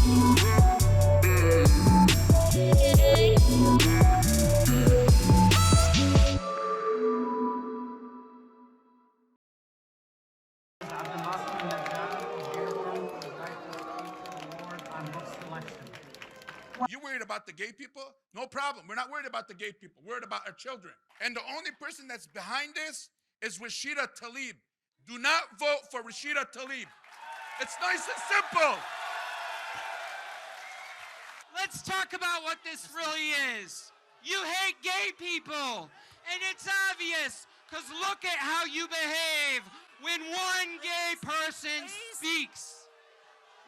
You worried about the gay people? No problem. We're not worried about the gay people. We're worried about our children. And the only person that's behind this is Rashida Tlaib. Do not vote for Rashida Tlaib. It's nice and simple. Let's talk about what this really is. You hate gay people, and it's obvious, because look at how you behave when one gay person speaks.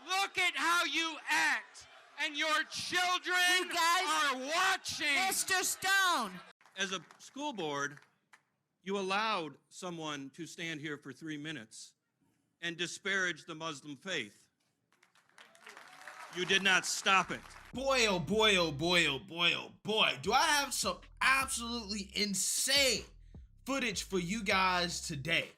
Look at how you act, and your children are watching. Mr. Stone. As a school board, you allowed someone to stand here for 3 minutes and disparage the Muslim faith. You did not stop it. Boy, oh boy, oh boy, oh boy, oh boy. Do I have some absolutely insane footage for you guys today,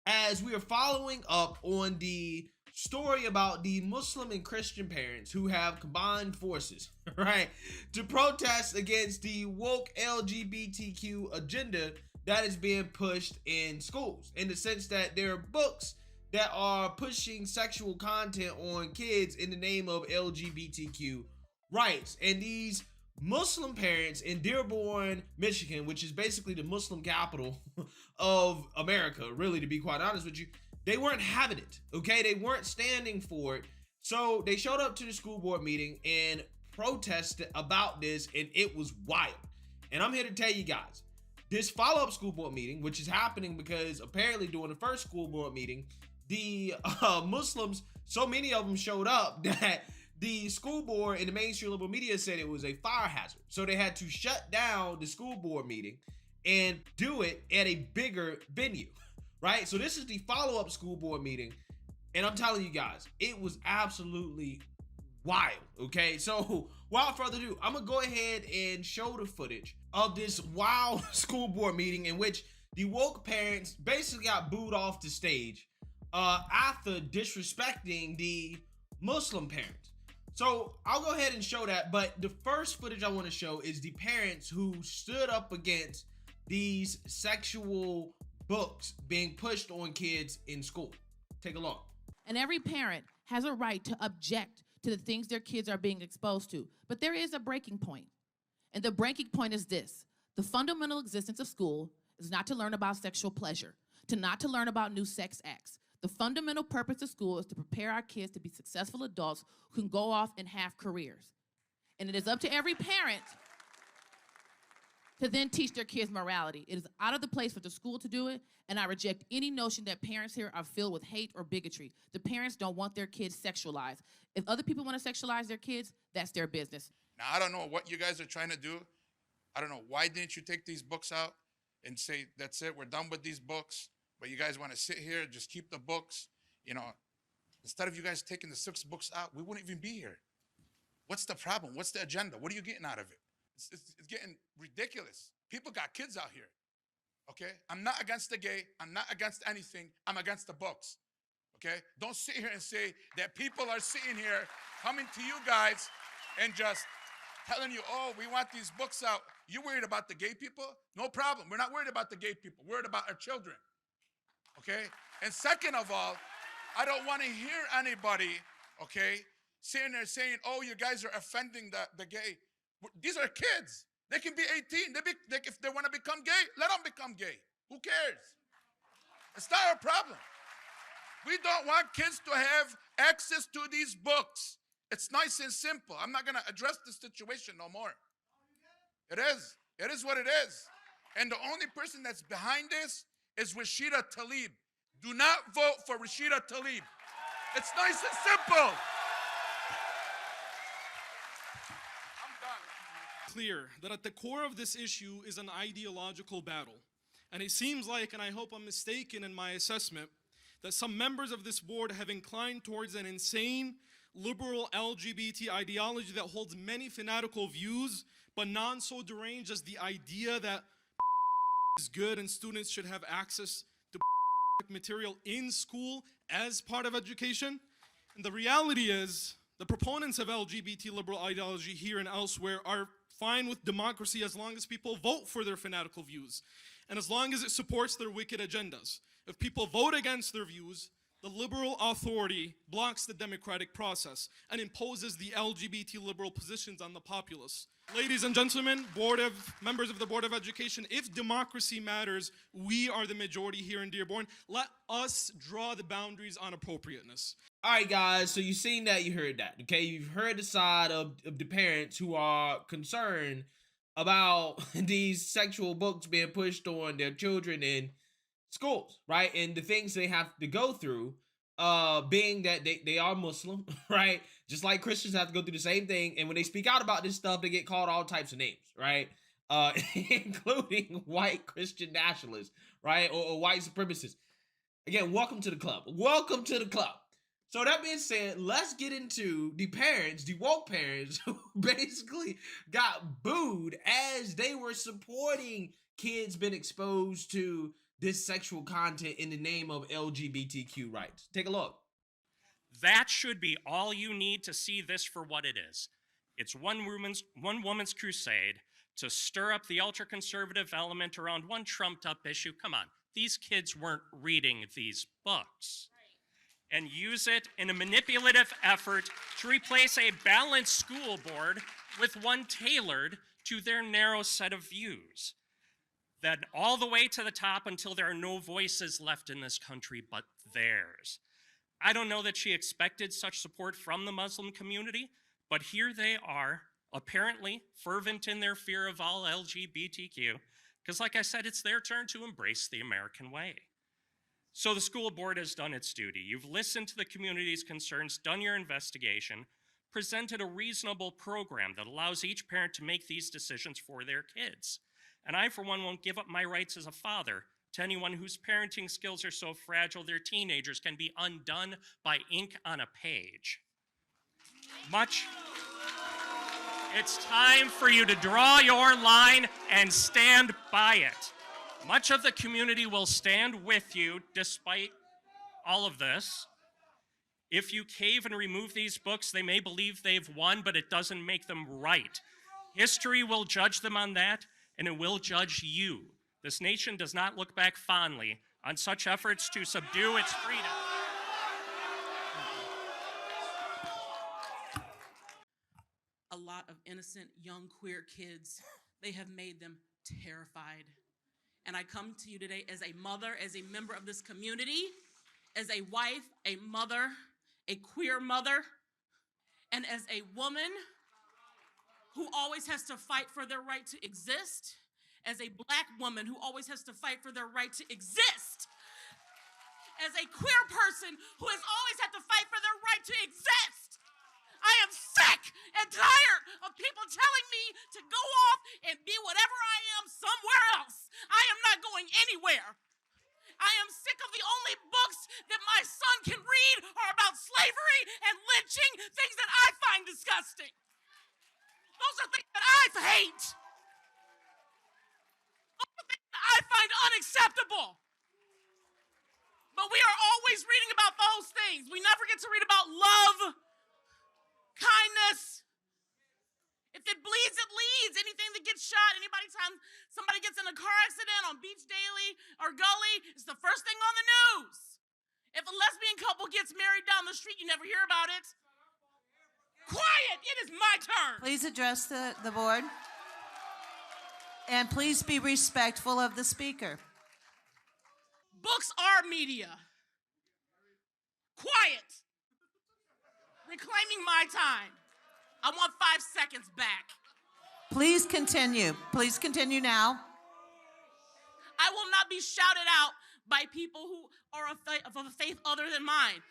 as we are following up on the story about the Muslim and Christian parents who have combined forces, right, to protest against the woke LGBTQ agenda that is being pushed in schools, in the sense that there are books that are pushing sexual content on kids in the name of LGBTQ rights. And these Muslim parents in Dearborn, Michigan, which is basically the Muslim capital of America, really, to be quite honest with you, they weren't having it, okay? They weren't standing for it. So they showed up to the school board meeting and protested about this, and it was wild. And I'm here to tell you guys, this follow-up school board meeting, which is happening because apparently during the first school board meeting, the Muslims, so many of them showed up that the school board and the mainstream liberal media said it was a fire hazard. So they had to shut down the school board meeting and do it at a bigger venue, right? So this is the follow-up school board meeting. And I'm telling you guys, it was absolutely wild, okay? So without further ado, I'm gonna go ahead and show the footage of this wild school board meeting in which the woke parents basically got booed off the stage after disrespecting the Muslim parents. So I'll go ahead and show that, but the first footage I want to show is the parents who stood up against these sexual books being pushed on kids in school. Take a look. And every parent has a right to object to the things their kids are being exposed to. But there is a breaking point. And the breaking point is this: the fundamental existence of school is not to learn about sexual pleasure, not to learn about new sex acts. The fundamental purpose of school is to prepare our kids to be successful adults who can go off and have careers. And it is up to every parent to then teach their kids morality. It is out of the place for the school to do it, and I reject any notion that parents here are filled with hate or bigotry. The parents don't want their kids sexualized. If other people want to sexualize their kids, that's their business. Now, I don't know what you guys are trying to do. I don't know, why didn't you take these books out and say, that's it, we're done with these books? But you guys want to sit here, just keep the books. You know, instead of you guys taking the 6 books out, we wouldn't even be here. What's the problem? What's the agenda? What are you getting out of it? It's getting ridiculous. People got kids out here, okay? I'm not against the gay. I'm not against anything. I'm against the books, okay? Don't sit here and say that people are sitting here coming to you guys and just telling you, oh, we want these books out. You worried about the gay people? No problem. We're not worried about the gay people. We're worried about our children. Okay? And second of all, I don't want to hear anybody, okay, sitting there saying, oh, you guys are offending the gay. These are kids. They can be 18. If they want to become gay, let them become gay. Who cares? It's not our problem. We don't want kids to have access to these books. It's nice and simple. I'm not going to address the situation no more. It is. It is what it is. And the only person that's behind this is Rashida Tlaib. Do not vote for Rashida Tlaib. It's nice and simple. I'm done. Clear that at the core of this issue is an ideological battle. And it seems like, and I hope I'm mistaken in my assessment, that some members of this board have inclined towards an insane liberal LGBT ideology that holds many fanatical views, but none so deranged as the idea that is good and students should have access to material in school as part of education. And the reality is The proponents of LGBT liberal ideology here and elsewhere are fine with democracy as long as people vote for their fanatical views, and as long as it supports their wicked agendas. If people vote against their views, the liberal authority blocks the democratic process and imposes the LGBT liberal positions on the populace. Ladies and gentlemen, members of the Board of Education, if democracy matters, we are the majority here in Dearborn. Let us draw the boundaries on appropriateness. All right, guys, so you've seen that, you heard that, okay? You've heard the side of the parents who are concerned about these sexual books being pushed on their children in schools, right? And the things they have to go through, being that they are Muslim, right? Just like Christians have to go through the same thing. And when they speak out about this stuff, they get called all types of names, right? Including white Christian nationalists, right? Or white supremacists. Again, welcome to the club. Welcome to the club. So that being said, let's get into the parents, the woke parents, who basically got booed as they were supporting kids being exposed to this sexual content in the name of LGBTQ rights. Take a look. That should be all you need to see this for what it is. It's one woman's crusade to stir up the ultra-conservative element around one trumped-up issue. Come on, these kids weren't reading these books. And use it in a manipulative effort to replace a balanced school board with one tailored to their narrow set of views. Then all the way to the top until there are no voices left in this country but theirs. I don't know that she expected such support from the Muslim community, but here they are, apparently fervent in their fear of all LGBTQ, because like I said, it's their turn to embrace the American way. So the school board has done its duty. You've listened to the community's concerns, done your investigation, presented a reasonable program that allows each parent to make these decisions for their kids. And I, for one, won't give up my rights as a father to anyone whose parenting skills are so fragile their teenagers can be undone by ink on a page. It's time for you to draw your line and stand by it. Much of the community will stand with you despite all of this. If you cave and remove these books, they may believe they've won, but it doesn't make them right. History will judge them on that, and it will judge you. This nation does not look back fondly on such efforts to subdue its freedom. A lot of innocent young queer kids, they have made them terrified. And I come to you today as a mother, as a member of this community, as a wife, a mother, a queer mother, and as a woman who always has to fight for their right to exist, as a Black woman who always has to fight for their right to exist, as a queer person who has always had to fight for their right to exist. I am sick and tired of people telling me to go off and be whatever I am somewhere else. I am not going anywhere. I am sick of the only books that my son can read are about slavery and lynching, things that I find disgusting. Those are things that I hate. Those are things that I find unacceptable. But we are always reading about those things. We never get to read about love, kindness. If it bleeds, it leads. Anything that gets shot, time somebody gets in a car accident on Beach Daily or Gully, it's the first thing on the news. If a lesbian couple gets married down the street, you never hear about it. Quiet, it is my turn. Please address the board. And please be respectful of the speaker. Books are media. Quiet. Reclaiming my time. I want 5 seconds back. Please continue. Please continue now. I will not be shouted out by people who are of a faith other than mine.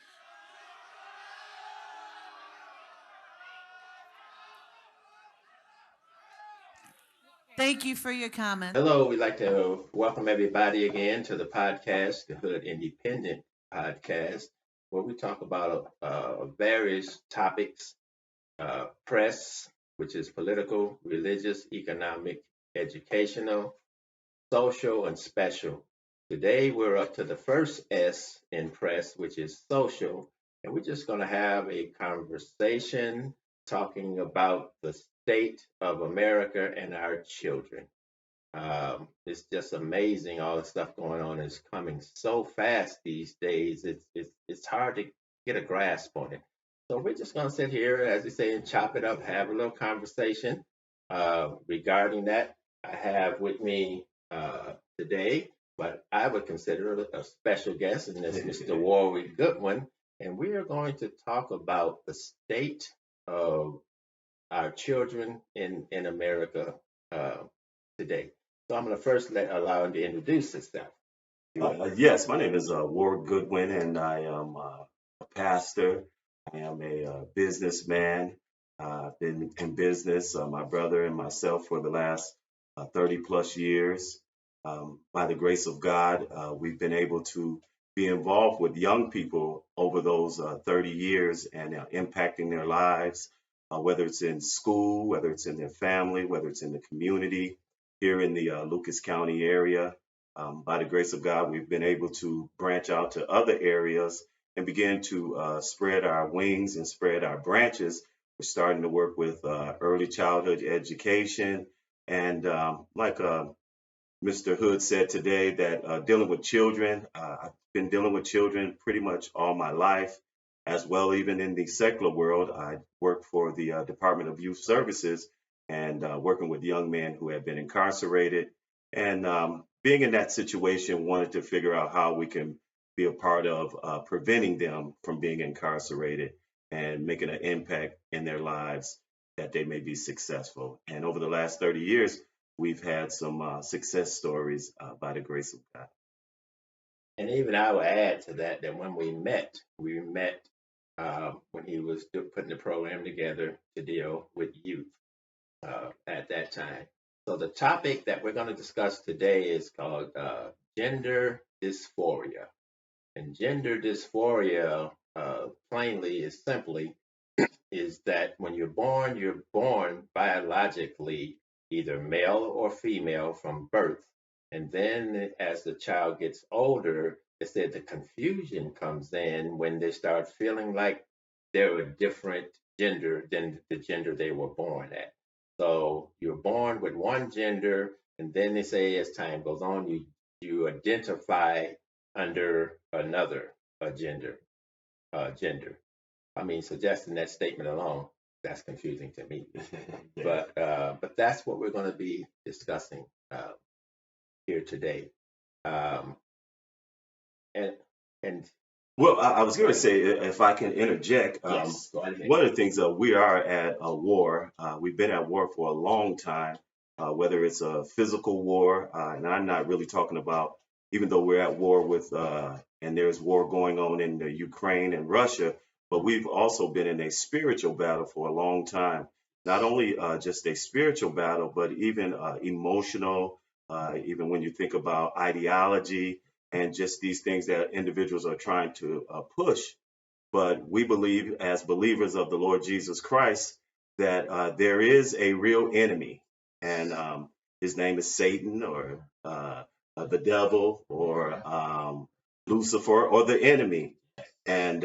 Thank you for your comment. Hello, we'd like to welcome everybody again to the podcast, the Hood Independent Podcast, where we talk about various topics, press, which is political, religious, economic, educational, social, and special. Today, we're up to the first S in press, which is social, and we're just going to have a conversation talking about the state of America and our children. It's just amazing all the stuff going on is coming so fast these days. It's hard to get a grasp on it. So we're just going to sit here, as they say, and chop it up, have a little conversation regarding that. I have with me today, but I would consider a special guest, and that's Mr. Warwick Goodwin, and we are going to talk about the state of our children in America today. So I'm going to first allow him to introduce himself. Yes, my name is Ward Goodwin, and I am a pastor. I am a businessman. I've been in business, my brother and myself, for the last 30 plus years. By the grace of God, we've been able to be involved with young people over those 30 years and impacting their lives, whether it's in school, whether it's in their family, whether it's in the community here in the Lucas County area. By the grace of God, we've been able to branch out to other areas and begin to spread our wings and spread our branches. We're starting to work with early childhood education. And like Mr. Hood said today, that dealing with children, I've been dealing with children pretty much all my life, as well. Even in the secular world, I work for the Department of Youth Services and working with young men who have been incarcerated. And being in that situation, wanted to figure out how we can be a part of preventing them from being incarcerated and making an impact in their lives that they may be successful. And over the last 30 years, we've had some success stories by the grace of God. And even I will add to that when we met when he was putting the program together to deal with youth at that time. So the topic that we're going to discuss today is called gender dysphoria. And gender dysphoria, plainly, is simply is that when you're born biologically either male or female from birth. And then as the child gets older, it said the confusion comes in when they start feeling like they're a different gender than the gender they were born at. So you're born with one gender, and then they say as time goes on, you identify under another gender. I mean, suggesting that statement alone, that's confusing to me. But that's what we're going to be discussing here today. And Well, I was going to say, if I can interject, yes, go ahead. one of the things we are at a war. We've been at war for a long time, whether it's a physical war, and I'm not really talking about, even though we're at war with, and there's war going on in the Ukraine and Russia, but we've also been in a spiritual battle for a long time. Not only just a spiritual battle, but even emotional, even when you think about ideology and just these things that individuals are trying to push. But we believe, as believers of the Lord Jesus Christ, that there is a real enemy, and his name is Satan, or the devil, or Lucifer, or the enemy. And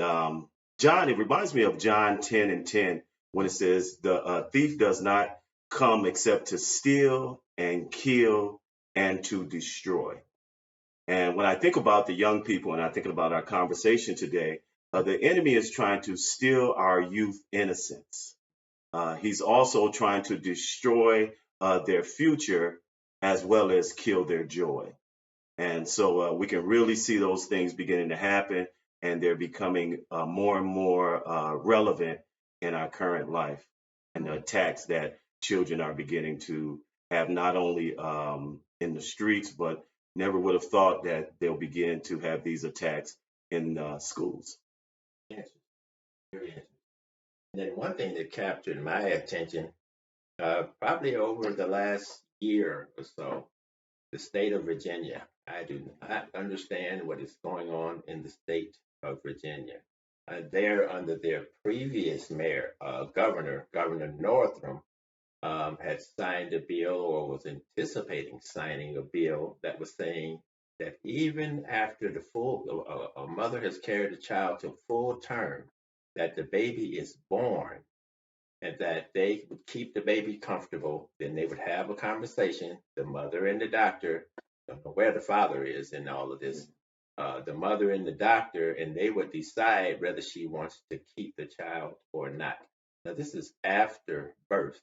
John, it reminds me of John 10:10, when it says, the thief does not come except to steal and kill and to destroy. And when I think about the young people and I think about our conversation today, the enemy is trying to steal our youth innocence. He's also trying to destroy their future as well as kill their joy. And so we can really see those things beginning to happen, and they're becoming more and more relevant in our current life, and the attacks that children are beginning to have, not only in the streets, but never would have thought that they'll begin to have these attacks in schools. Yes. And then one thing that captured my attention, probably over the last year or so, the state of Virginia. I do not understand what is going on in the state of Virginia. They're under their previous mayor, Governor Northam, had signed a bill, or was anticipating signing a bill, that was saying that even after the a mother has carried a child to full term, that the baby is born and that they would keep the baby comfortable. Then they would have a conversation, the mother and the doctor. I don't know where the father is in all of this. The mother and the doctor, and they would decide whether she wants to keep the child or not. Now, this is after birth,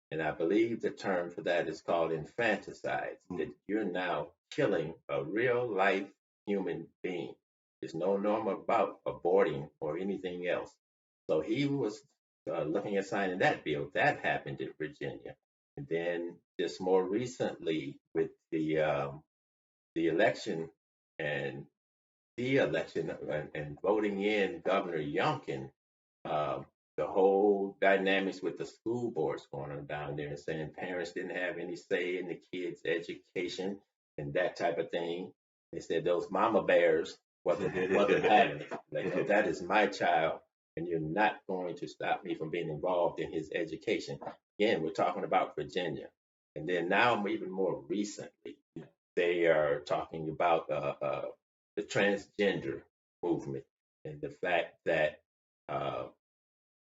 and I believe the term for that is called infanticide. That you're now killing a real life human being. There's no norm about aborting or anything else. So he was looking at signing that bill. That happened in Virginia. And then just more recently with the election and the election and voting in Governor Youngkin, uh, the whole dynamics with the school boards going on down there and saying parents didn't have any say in the kids' education and that type of thing. They said those mama bears wasn't having it. Like, no, that is my child, and you're not going to stop me from being involved in his education. Again, we're talking about Virginia. And then now, even more recently, they are talking about the transgender movement and the fact that uh,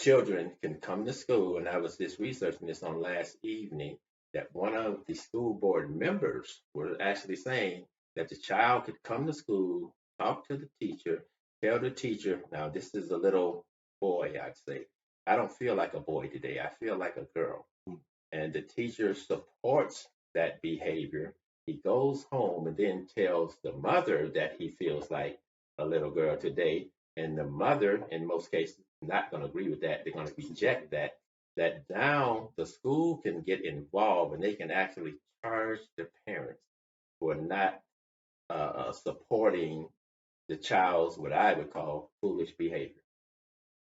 children can come to school. And I was just researching this on last evening that one of the school board members were actually saying that the child could come to school, talk to the teacher, tell the teacher, now this is a little boy, I'd say. I don't feel like a boy today. I feel like a girl. And the teacher supports that behavior. He goes home and then tells the mother that he feels like a little girl today. And the mother, in most cases, not going to agree with that. They're going to reject that. That now the school can get involved and they can actually charge the parents for not supporting the child's what I would call foolish behavior.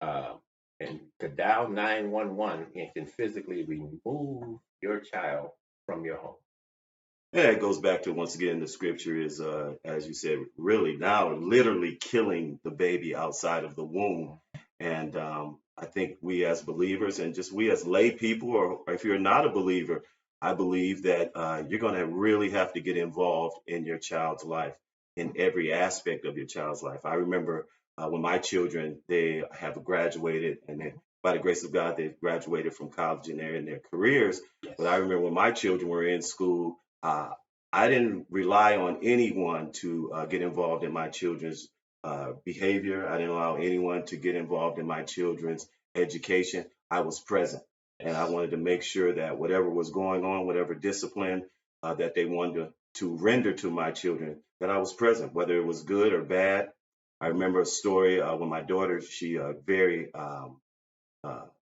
Uh, and could dial 911 and can physically remove your child from your home. Yeah, it goes back to once again the scripture is as you said, really now literally killing the baby outside of the womb. And I think we as believers and just we as lay people, or if you're not a believer, I believe that you're going to really have to get involved in your child's life, in every aspect of your child's life. I remember when my children, they have graduated, and then by the grace of God, they've graduated from college and they're in their careers. But I remember when my children were in school, uh, I didn't rely on anyone to get involved in my children's behavior. I didn't allow anyone to get involved in my children's education. I was present, and I wanted to make sure that whatever was going on, whatever discipline that they wanted to render to my children, that I was present, whether it was good or bad. I remember a story when my daughter, she very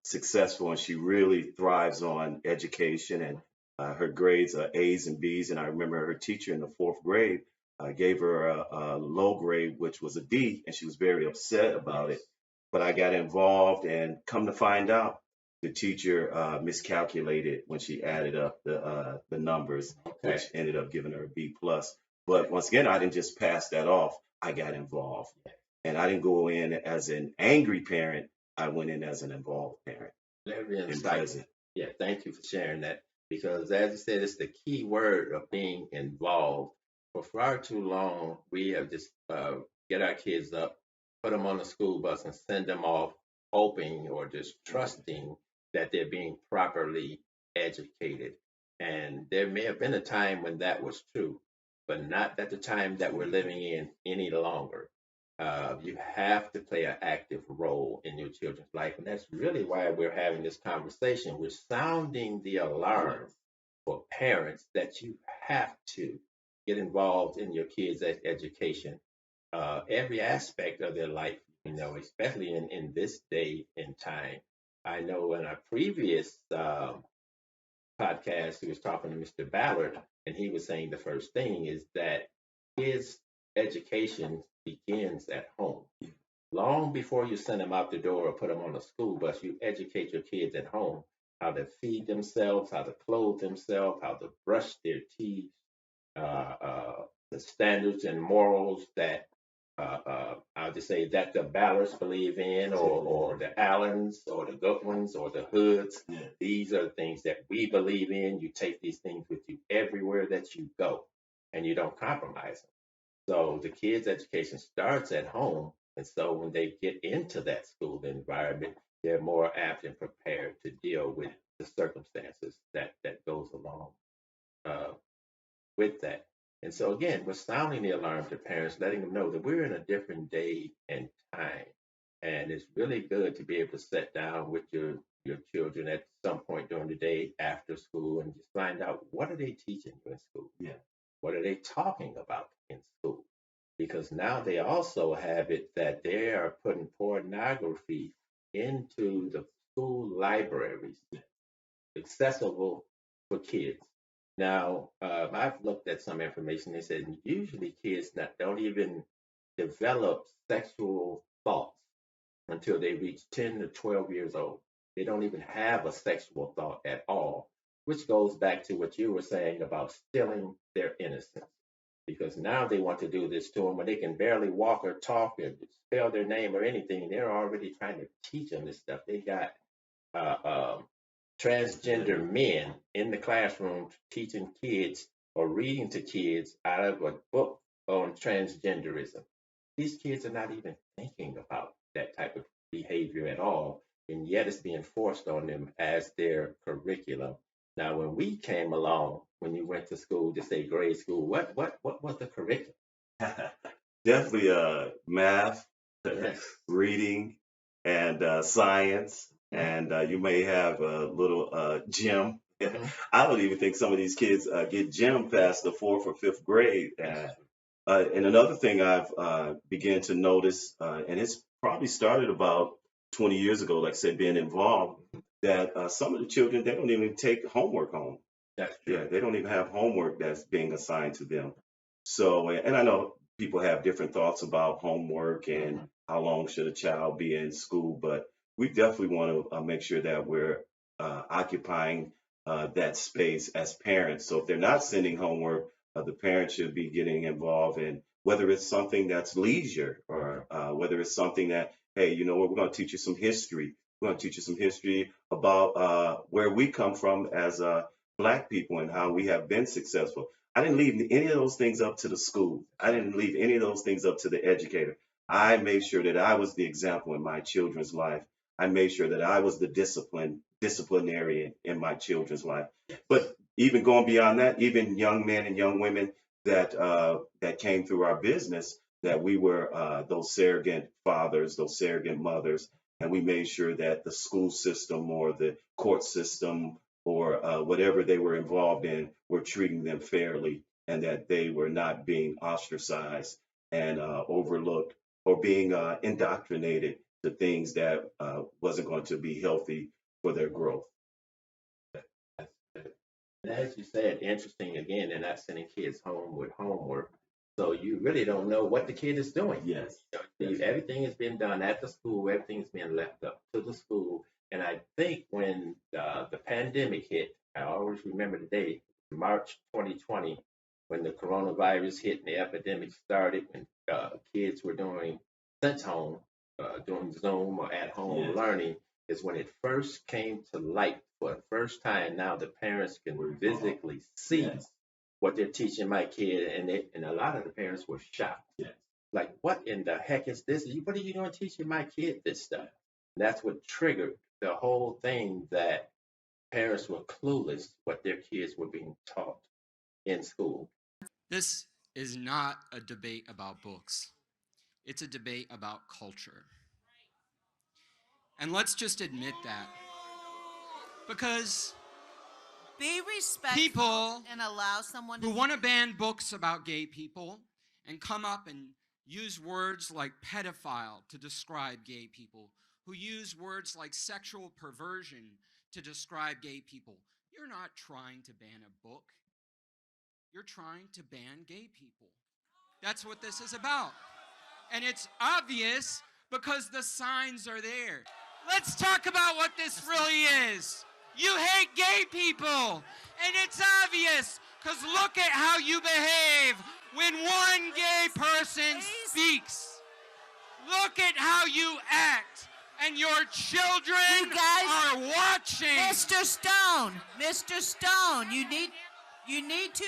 successful, and she really thrives on education, and her grades are A's and B's. And I remember her teacher in the fourth grade gave her a low grade, which was a D, and she was very upset about it. But I got involved, and come to find out, the teacher miscalculated when she added up the numbers, which ended up giving her a B plus. But once again, I didn't just pass that off. I got involved, and I didn't go in as an angry parent. I went in as an involved parent. Very And insightful. present. Yeah, thank you for sharing that. Because as you said, it's the key word of being involved. For far too long, we have just get our kids up, put them on the school bus, and send them off, hoping or just trusting that they're being properly educated. And there may have been a time when that was true, but not at the time that we're living in any longer. You have to play an active role in your children's life. And that's really why we're having this conversation. We're sounding the alarm for parents that you have to get involved in your kids' education, every aspect of their life, especially in this day and time. I know in a previous podcast, he was talking to Mr. Ballard, and he was saying the first thing is that his education begins at home. Long before you send them out the door or put them on a school bus, you educate your kids at home how to feed themselves, how to clothe themselves, how to brush their teeth, the standards and morals that I'll just say that the Ballards believe in, or the Allens, or the Goodwins, or the Hoods. Yeah. These are the things that we believe in. You take these things with you everywhere that you go, and you don't compromise them. So the kids' education starts at home. And so when they get into that school environment, they're more apt and prepared to deal with the circumstances that goes along uh, with that. And so again, we're sounding the alarm to parents, letting them know that we're in a different day and time. And it's really good to be able to sit down with your children at some point during the day after school and just find out what are they teaching you in school? Yeah. What are they talking about in school? Because now they also have it that they are putting pornography into the school libraries accessible for kids. Now, I've looked at some information. They said usually kids don't even develop sexual thoughts until they reach 10 to 12 years old. They don't even have a sexual thought at all, which goes back to what you were saying about stealing their innocence. Because now they want to do this to them when they can barely walk or talk or spell their name or anything. They're already trying to teach them this stuff. They got uh, um, transgender men in the classroom teaching kids or reading to kids out of a book on transgenderism. These kids are not even thinking about that type of behavior at all, and yet it's being forced on them as their curriculum. Now, when we came along, when you went to school, to say grade school, what was the curriculum? Definitely math, Yes. reading, and science. And you may have a little gym. Mhm. I don't even think some of these kids get gym past the fourth or fifth grade. And another thing I've began to notice, and it's probably started about 20 years ago, like I said, being involved, that some of the children, they don't even take homework home. That's Yeah, true. they don't even have homework that's being assigned to them. So, and I know people have different thoughts about homework and how long should a child be in school, but we definitely want to make sure that we're occupying that space as parents. So if they're not sending homework, the parents should be getting involved in whether it's something that's leisure or whether it's something that, hey, you know what, we're going to teach you some history. We're going to teach you some history about where we come from as Black people and how we have been successful. I didn't leave any of those things up to the school. I didn't leave any of those things up to the educator. I made sure that I was the example in my children's life. I made sure that I was the disciplinarian in my children's life. But even going beyond that, even young men and young women that came through our business, that we were those surrogate fathers, those surrogate mothers, and we made sure that the school system or the court system or whatever they were involved in were treating them fairly and that they were not being ostracized and overlooked or being indoctrinated to things that wasn't going to be healthy for their growth. And as you said, interesting again, they're not sending kids home with homework. So you really don't know what the kid is doing. Yes. Everything is being done at the school, everything's being left up to the school. And I think when the pandemic hit, I always remember the day, March 2020, when the coronavirus hit and the epidemic started, and kids were doing sent home, doing Zoom or at home Yes. learning, is when it first came to light for the first time. Now the parents can physically see Yes. what they're teaching my kid, and a lot of the parents were shocked. Yes. Like, what in the heck is this? What are you going to teach my kid this stuff? And that's what triggered the whole thing, that parents were clueless what their kids were being taught in school. This is not a debate about books. It's a debate about culture. And let's just admit that. Because Be respectful people and allow someone who to. want to ban books about gay people and come up and use words like pedophile to describe gay people, who use words like sexual perversion to describe gay people, you're not trying to ban a book. You're trying to ban gay people. That's what this is about. And it's obvious because the signs are there. Let's talk about what this really is. You hate gay people, and it's obvious because look at how you behave when one gay person speaks. Look at how you act, and your children You guys- are watching. Mr. Stone, you need to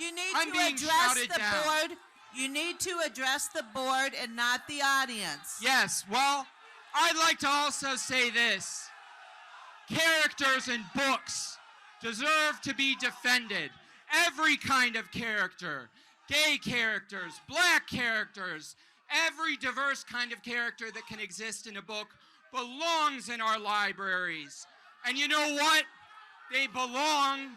You need I'm to being address shouted the down. board. You need to address the board and not the audience. Yes, well, I'd like to also say this. Characters in books deserve to be defended. Every kind of character. Gay characters, black characters, every diverse kind of character that can exist in a book belongs in our libraries. And you know what? They belong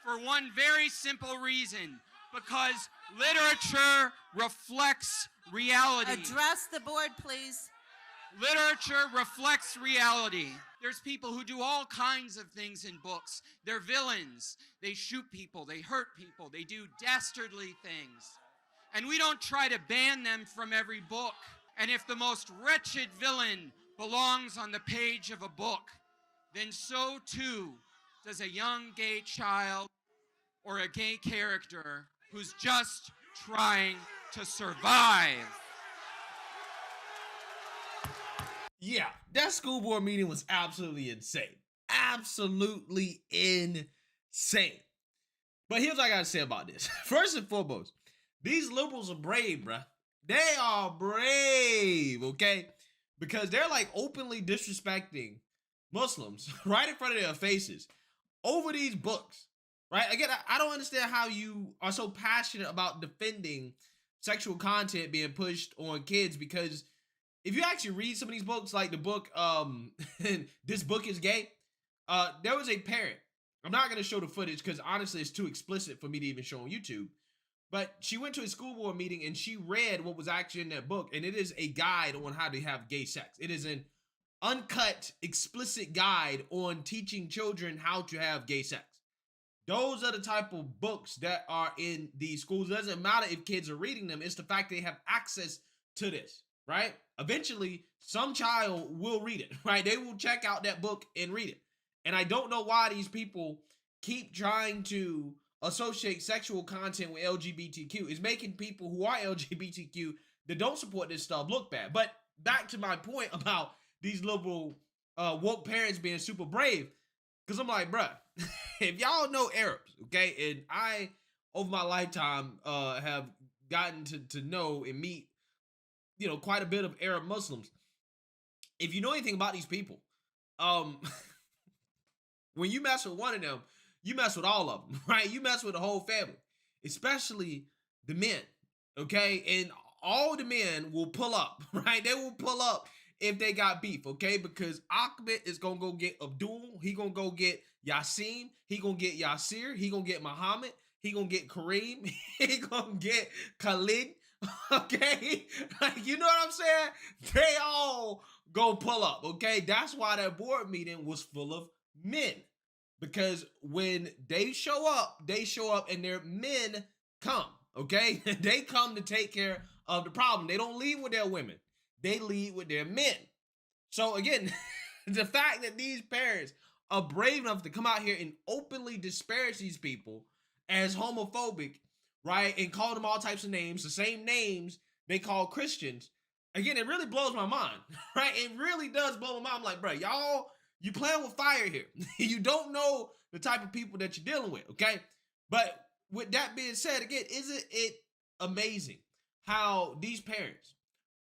for one very simple reason. Because literature reflects reality. Address the board, please. Literature reflects reality. There's people who do all kinds of things in books. They're villains. They shoot people. They hurt people. They do dastardly things. And we don't try to ban them from every book. And if the most wretched villain belongs on the page of a book, then so too does a young gay child or a gay character who's just trying to survive. Yeah, that school board meeting was absolutely insane. Absolutely insane. But here's what I gotta say about this. First and foremost, these liberals are brave, bruh. They are brave, okay? Because they're like openly disrespecting Muslims right in front of their faces over these books, right? Again, I don't understand how you are so passionate about defending sexual content being pushed on kids, because if you actually read some of these books, like the book, This Book is Gay, there was a parent. I'm not going to show the footage because honestly, it's too explicit for me to even show on YouTube. But she went to a school board meeting and she read what was actually in that book. And it is a guide on how to have gay sex. It is an uncut, explicit guide on teaching children how to have gay sex. Those are the type of books that are in these schools. It doesn't matter if kids are reading them. It's the fact they have access to this, right? Eventually, some child will read it, right? They will check out that book and read it. And I don't know why these people keep trying to associate sexual content with LGBTQ. It's making people who are LGBTQ that don't support this stuff look bad. But back to my point about these liberal woke parents being super brave, because I'm like, bruh, if y'all know Arabs, okay, and I, over my lifetime, have gotten to know and meet, you know, quite a bit of Arab Muslims. If you know anything about these people, when you mess with one of them, you mess with all of them, right? You mess with the whole family, especially the men, okay? And all the men will pull up, right? They will pull up if they got beef, okay? Because Ahmed is going to go get Abdul. He going to go get Yasim. He going to get Yasir. He going to get Muhammad. He going to get Kareem. He going to get Khalid, okay? Like, you know what I'm saying? They all go pull up, okay? That's why that board meeting was full of men. Because when they show up and their men come, okay? They come to take care of the problem. They don't lead with their women. They lead with their men. So again, the fact that these parents are brave enough to come out here and openly disparage these people as homophobic, right? And call them all types of names, the same names they call Christians. Again, it really blows my mind, right? It really does blow my mind. I'm like, bro, y'all, you playing with fire here. You don't know the type of people that you're dealing with, okay? But with that being said, again, isn't it amazing how these parents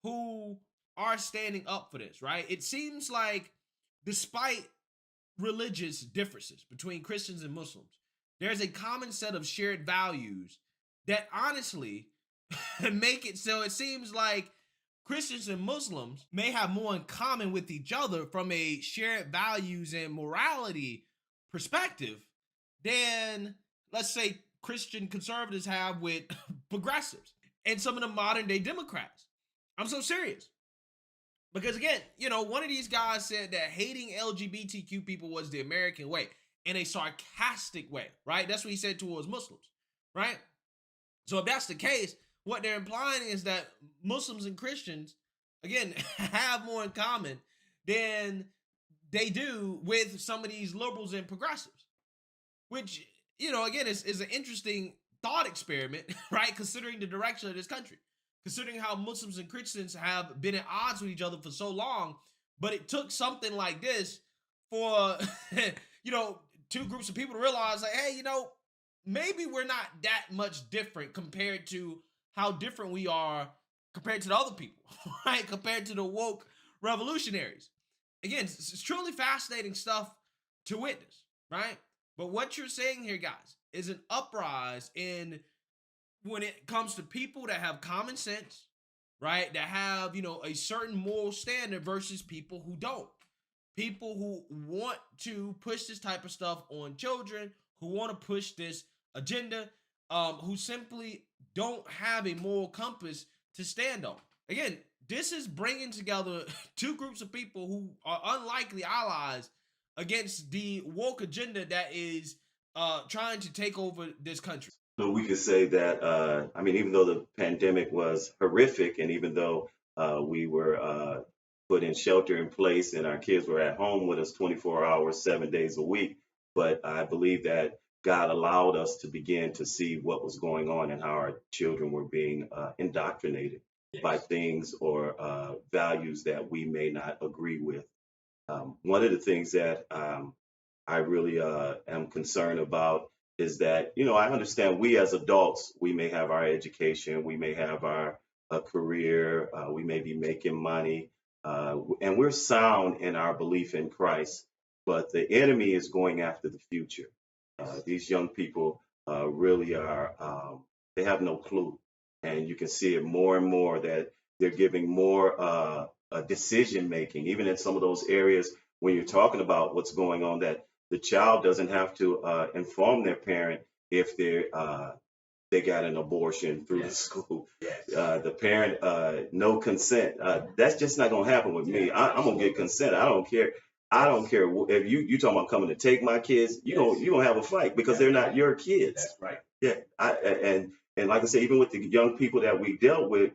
who are standing up for this, right? It seems like despite religious differences between Christians and Muslims, there's a common set of shared values that honestly make it so it seems like Christians and Muslims may have more in common with each other from a shared values and morality perspective than, let's say, Christian conservatives have with progressives and some of the modern day Democrats. I'm so serious. Because again, you know, one of these guys said that hating LGBTQ people was the American way in a sarcastic way, right? That's what he said towards Muslims, right? So if that's the case, what they're implying is that Muslims and Christians, again, have more in common than they do with some of these liberals and progressives, which, you know, again, is an interesting thought experiment, right? Considering the direction of this country, considering how Muslims and Christians have been at odds with each other for so long, but it took something like this for, you know, two groups of people to realize, like, hey, you know, maybe we're not that much different compared to how different we are compared to the other people, right? Compared to the woke revolutionaries. Again, it's truly fascinating stuff to witness, right? But what you're saying here, guys, is an uprise in when it comes to people that have common sense, right? That have, a certain moral standard versus people who don't. People who want to push this type of stuff on children, who want to push this agenda, who simply don't have a moral compass to stand on. Again, this is bringing together two groups of people who are unlikely allies against the woke agenda that is trying to take over this country. So we could say that, I mean, even though the pandemic was horrific, and even though we were put in shelter in place and our kids were at home with us 24 hours, 7 days a week, but I believe that God allowed us to begin to see what was going on and how our children were being indoctrinated by things or values that we may not agree with. One of the things that I really am concerned about is that, I understand we as adults, we may have our education, we may have our career, we may be making money, and we're sound in our belief in Christ, but the enemy is going after the future. These young people really are, they have no clue. And you can see it more and more that they're giving more decision making, even in some of those areas when you're talking about what's going on, that the child doesn't have to inform their parent if they got an abortion through the school. The parent, no consent. That's just not gonna happen with me. I'm gonna get consent. I don't care. I don't care if you talking about coming to take my kids. You gonna have a fight because they're not your kids. That's right. Yeah. And like I said, even with the young people that we dealt with,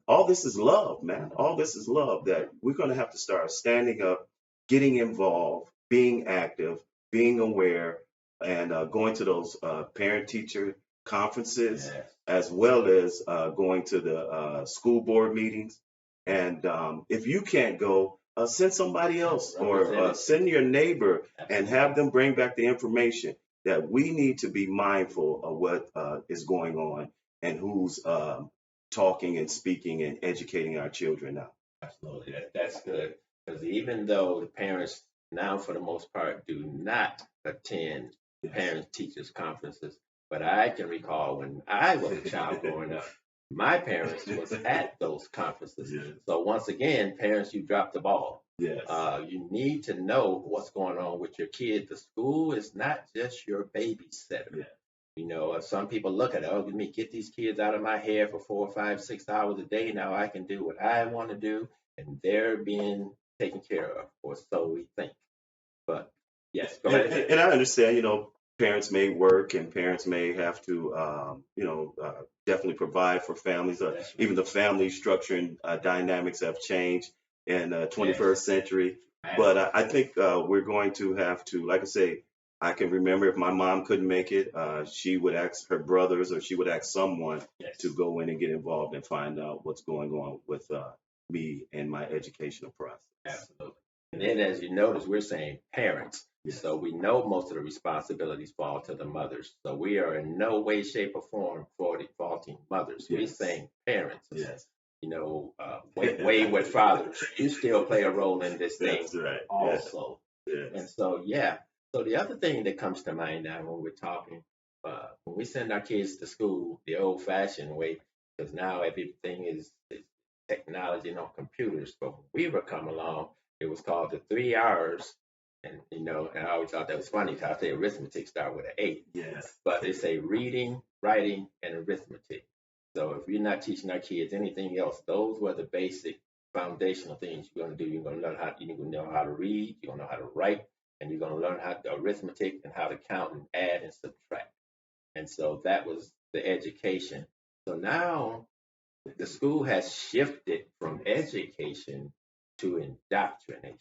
all this is love, man. All this is love. That we're gonna have to start standing up, getting involved, being active, being aware, and going to those parent-teacher conferences, as well as going to the school board meetings. And if you can't go, send somebody else or send your neighbor and have them bring back the information. That we need to be mindful of what is going on and who's talking and speaking and educating our children now. Absolutely. That's good. Because even though the parents now, for the most part, do not attend parents teachers conferences, but I can recall when I was a child growing up, my parents was at those conferences. So once again, parents, you dropped the ball. You need to know what's going on with your kid. The school is not just your babysitter. Some people look at it, let me get these kids out of my hair for 4, 5, 6 hours a day. Now I can do what I want to do, and they're being taken care of, or so we think. But yes, go ahead. And I understand, parents may work and parents may have to, definitely provide for families. Even the family structure and dynamics have changed in the 21st century. But I think we're going to have to, like I say, I can remember if my mom couldn't make it, she would ask her brothers or she would ask someone to go in and get involved and find out what's going on with me and my educational process. Absolutely. And then, as you notice, we're saying parents. So we know most of the responsibilities fall to the mothers. So we are in no way, shape, or form faulting mothers. We're saying parents. Way with fathers. You still play a role in this thing also. And so, So the other thing that comes to mind now when we're talking, when we send our kids to school the old-fashioned way, because now everything is technology and on computers. But when we were come along, it was called the 3 R's. And, and I always thought that was funny because I say arithmetic start with an A. But they say reading, writing, and arithmetic. So if we're not teaching our kids anything else, those were the basic foundational things you're going to do. You're going to learn how to read, you're going to know how to write, and you're going to learn how to arithmetic and how to count and add and subtract. And so that was the education. So now the school has shifted from education to indoctrination,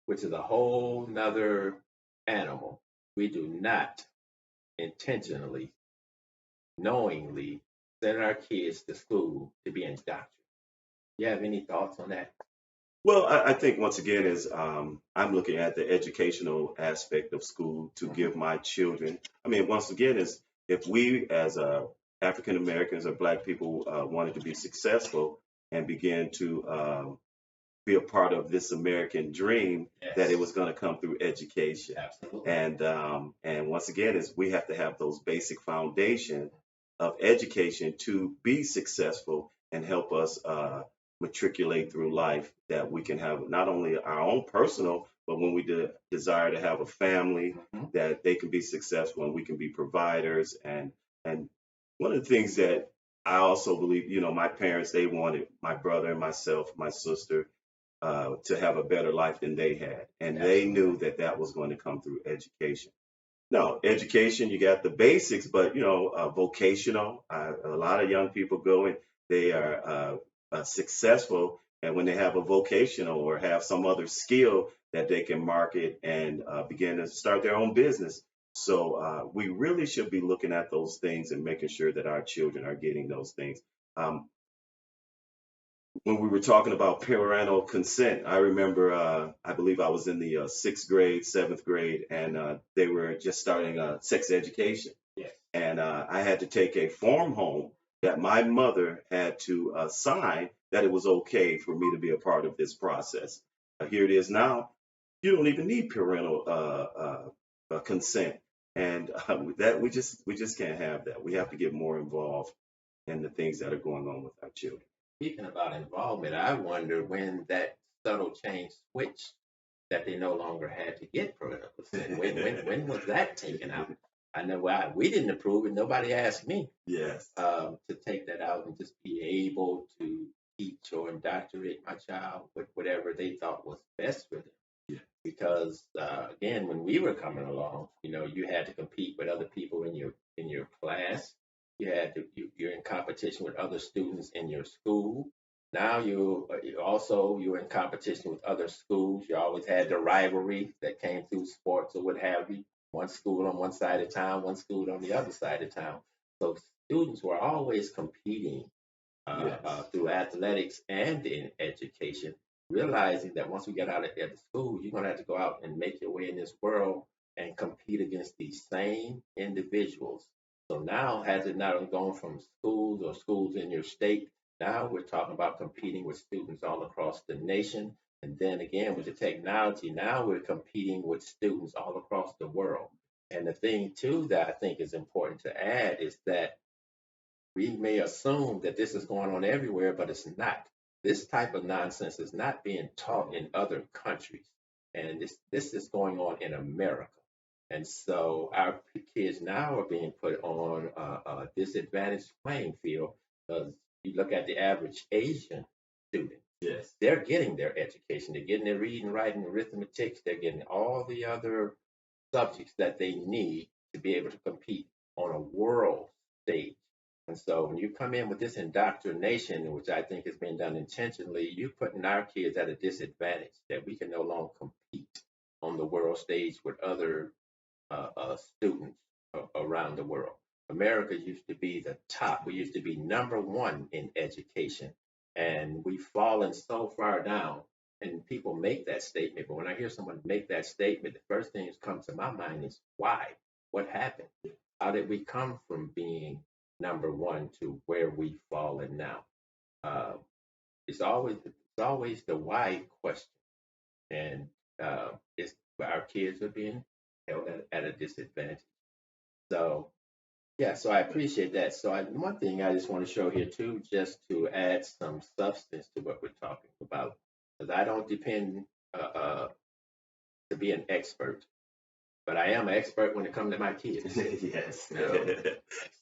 which is a whole nother animal. We do not intentionally, knowingly send our kids to school to be indoctrinated. You have any thoughts on that? Well, I think once again is I'm looking at the educational aspect of school to give my children. I mean, once again is if we as African Americans or Black people wanted to be successful and begin to be a part of this American dream, that it was going to come through education. Absolutely. And once again, is we have to have those basic foundation of education to be successful and help us matriculate through life. That we can have not only our own personal, but when we desire to have a family, that they can be successful and we can be providers. And one of the things that I also believe, you know, my parents, they wanted my brother and myself, my sister, to have a better life than they had. And they knew that that was going to come through education. No, education, you got the basics, but, you know, vocational. A lot of young people go and they are successful. And when they have a vocational or have some other skill that they can market and begin to start their own business. So we really should be looking at those things and making sure that our children are getting those things. When we were talking about parental consent, I remember, I believe I was in the sixth grade, seventh grade, and they were just starting sex education. Yes. And I had to take a form home that my mother had to sign that it was okay for me to be a part of this process. Here it is now. You don't even need parental consent, and that we just can't have that. We have to get more involved in the things that are going on with our children. Speaking about involvement, I wonder when that subtle change switched that they no longer had to get parental consent. When was that taken out? I know we didn't approve it. Nobody asked me. Yes. To take that out and just be able to teach or indoctrinate my child with whatever they thought was best for them. Yeah. Because again, when we were coming along, you know, you had to compete with other people in your class. You're in competition with other students in your school. Now you're in competition with other schools. You always had the rivalry that came through sports or what have you. One school on one side of town, one school on the other side of town. So students were always competing through athletics and in education, realizing that once we get out of the school, you're going to have to go out and make your way in this world and compete against these same individuals. So now, has it not only gone from schools or schools in your state, now we're talking about competing with students all across the nation. And then again, with the technology, now we're competing with students all across the world. And the thing, too, that I think is important to add is that we may assume that this is going on everywhere, but it's not. This type of nonsense is not being taught in other countries. And this is going on in America. And so our kids now are being put on a disadvantaged playing field because you look at the average Asian student. Yes. They're getting their education. They're getting their reading, writing, arithmetic. They're getting all the other subjects that they need to be able to compete on a world stage. And so when you come in with this indoctrination, which I think has been done intentionally, you're putting our kids at a disadvantage that we can no longer compete on the world stage with other students around the world. America used to be the top. We used to be number one in education. And we've fallen so far down. And people make that statement. But when I hear someone make that statement, the first thing that comes to my mind is why? What happened? How did we come from being number one to where we've fallen now? It's always the why question. And it's our kids are being held at a disadvantage. So yeah, so I appreciate that. So one thing I just want to show here too, just to add some substance to what we're talking about, because I don't depend to be an expert, but I am an expert when it comes to my kids. Yes.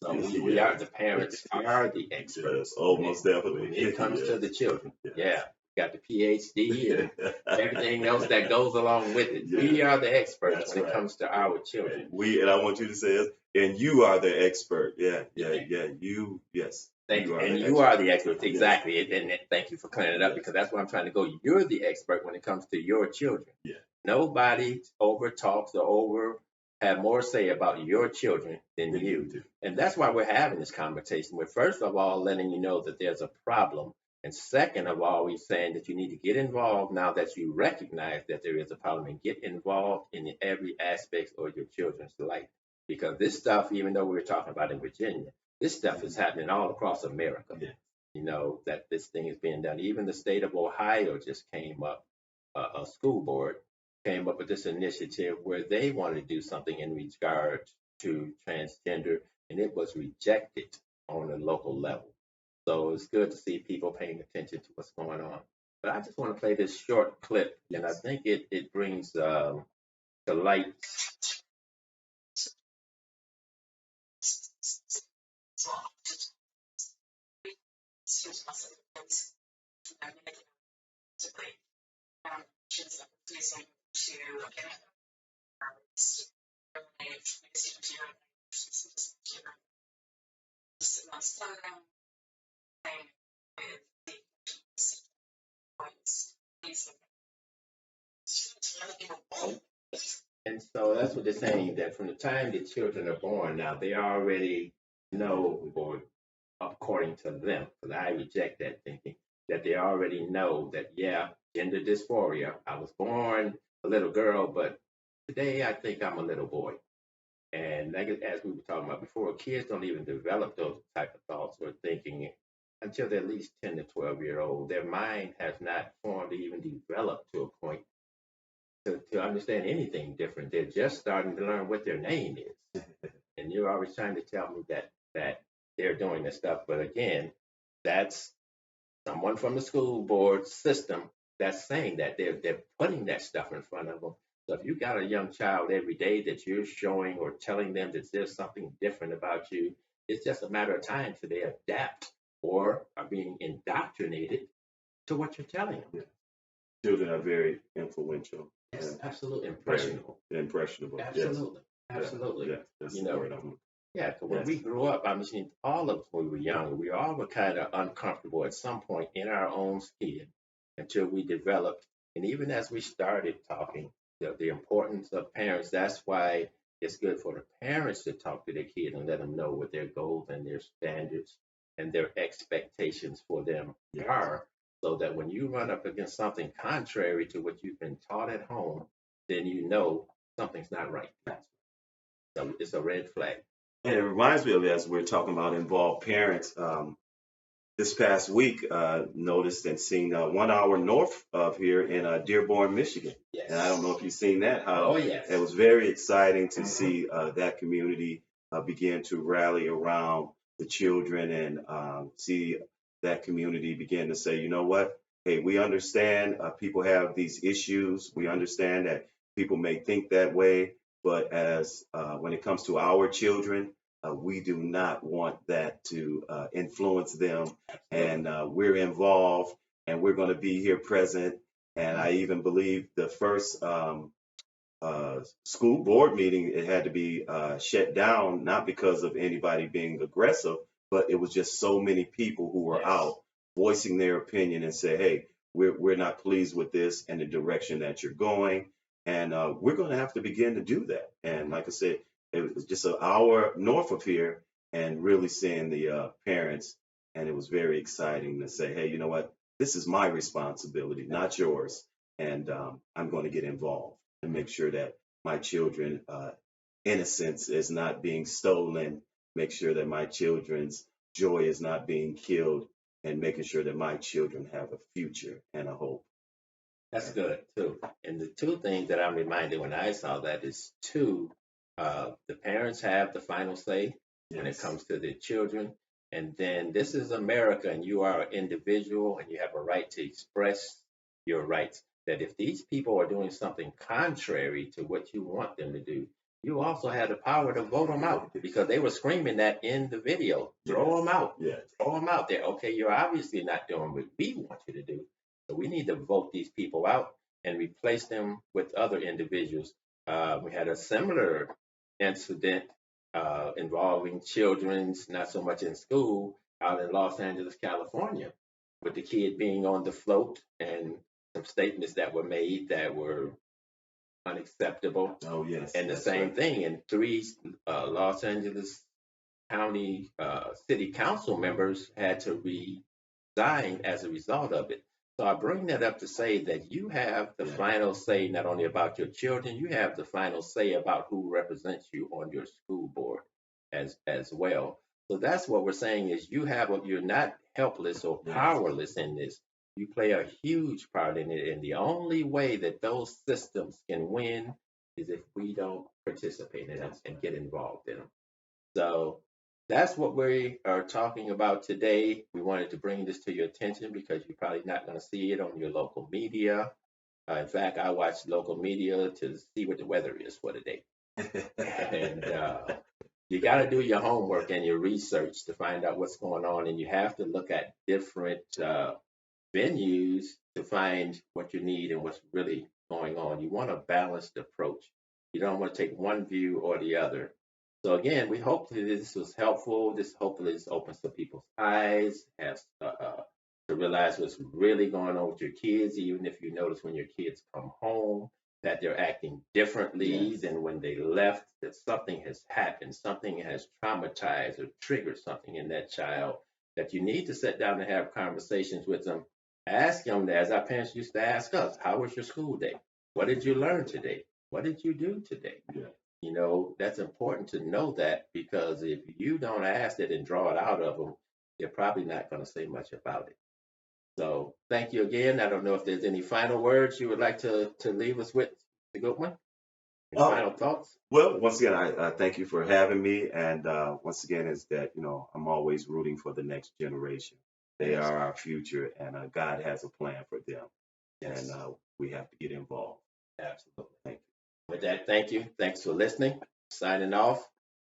So we are the parents are the experts. Yes, almost definitely. When it comes to the children. Yes. Yeah. Got the PhD and everything else that goes along with it. Yeah. We are the experts That's when right. it comes to our children. And I want you to say it, and you are the expert. Yeah. You, yes. Thank you. And you are the expert. Exactly. Yes. And thank you for clearing it up because that's where I'm trying to go. You're the expert when it comes to your children. Yeah. Nobody over talks or have more say about your children than you do. And that's why we're having this conversation. We're first of all letting you know that there's a problem. And second of all, we're saying that you need to get involved now that you recognize that there is a problem and get involved in every aspect of your children's life. because this stuff, even though we were talking about in Virginia, this stuff is happening all across America. Yeah. You know, that this thing is being done. Even the state of Ohio just came up, a school board came up with this initiative where they wanted to do something in regard to transgender, and it was rejected on a local level. So it's good to see people paying attention to what's going on. But I just want to play this short clip, and I think it brings to light. And so that's what they're saying, that from the time the children are born, now they already know, or according to them, because I reject that thinking, that they already know that, yeah, gender dysphoria. I was born a little girl, but today I think I'm a little boy. And like, as we were talking about before, kids don't even develop those type of thoughts or thinking until they're at least 10 to 12-year old. Their mind has not formed to even develop to a point to understand anything different. They're just starting to learn what their name is. And you're always trying to tell me that they're doing this stuff. But again, that's someone from the school board system that's saying that they're putting that stuff in front of them. So if you got a young child every day that you're showing or telling them that there's something different about you, it's just a matter of time till they adapt or are being indoctrinated to what you're telling them. Children are very influential. Yes, absolutely impressionable. Impressionable. Absolutely, Yes. absolutely. Yeah, that's You the know, word I'm. yeah, 'cause when Yes. we grew up, I mean, all of us when we were young, we all were kind of uncomfortable at some point in our own skin until we developed. And even as we started talking, the importance of parents, that's why it's good for the parents to talk to their kid and let them know what their goals and their standards and their expectations for them are, so that when you run up against something contrary to what you've been taught at home, then you know something's not right. So it's a red flag. And it reminds me of, as we're talking about involved parents, this past week, noticed and seen 1 hour north of here in Dearborn, Michigan. Yes. And I don't know if you've seen that. Oh, yes. It was very exciting to see that community begin to rally around the children and see that community begin to say, you know what? Hey, we understand people have these issues. We understand that people may think that way, but as when it comes to our children, we do not want that to influence them, and we're involved, and we're going to be here present. And I even believe the first school board meeting, it had to be shut down, not because of anybody being aggressive, but it was just so many people who were out voicing their opinion and say, hey, we're not pleased with this and the direction that you're going. And we're going to have to begin to do that. And like I said, it was just an hour north of here, and really seeing the parents. And it was very exciting to say, hey, you know what? This is my responsibility, not yours. And I'm going to get involved and make sure that my children' innocence is not being stolen, make sure that my children's joy is not being killed, and making sure that my children have a future and a hope. That's good too. And the two things that I'm reminded when I saw that is two, the parents have the final say when it comes to their children. And then this is America, and you are an individual, and you have a right to express your rights. That if these people are doing something contrary to what you want them to do, you also have the power to vote them out, because they were screaming that in the video. Throw them out. Yeah. Throw them out there. Okay, you're obviously not doing what we want you to do. So we need to vote these people out and replace them with other individuals. We had a similar incident involving children's, not so much in school, out in Los Angeles, California, with the kid being on the float and some statements that were made that were unacceptable. Oh, yes. And the same thing, and three Los Angeles County city council members had to resign as a result of it. So I bring that up to say that you have the final say not only about your children, you have the final say about who represents you on your school board as well. So that's what we're saying is you're not helpless or powerless in this. You play a huge part in it, and the only way that those systems can win is if we don't participate in them and get involved in them. So that's what we are talking about today. We wanted to bring this to your attention because you're probably not going to see it on your local media. In fact, I watch local media to see what the weather is for today. And you got to do your homework and your research to find out what's going on. And you have to look at different venues to find what you need and what's really going on. You want a balanced approach. You don't want to take one view or the other. So again, we hope that this was helpful. This hopefully opens some people's eyes, has to realize what's really going on with your kids, even if you notice when your kids come home that they're acting differently than when they left, that something has happened, something has traumatized or triggered something in that child, that you need to sit down and have conversations with them. Ask them, as our parents used to ask us, how was your school day? What did you learn today? What did you do today? You know, that's important to know that, because if you don't ask it and draw it out of them, they're probably not going to say much about it. So thank you again. I don't know if there's any final words you would like to leave us with, the good one. Final thoughts? Well, once again, I thank you for having me. And once again, is that, I'm always rooting for the next generation. They are our future, and God has a plan for them. And we have to get involved. Absolutely. Thank you. With that, thank you. Thanks for listening. Signing off.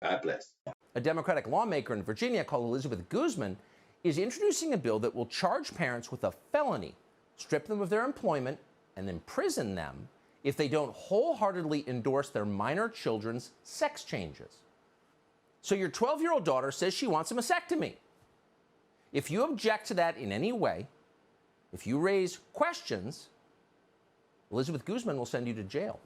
God bless. A Democratic lawmaker in Virginia called Elizabeth Guzman is introducing a bill that will charge parents with a felony, strip them of their employment, and imprison them if they don't wholeheartedly endorse their minor children's sex changes. So your 12-year-old daughter says she wants a mastectomy. If you object to that in any way, if you raise questions, Elizabeth Guzman will send you to jail.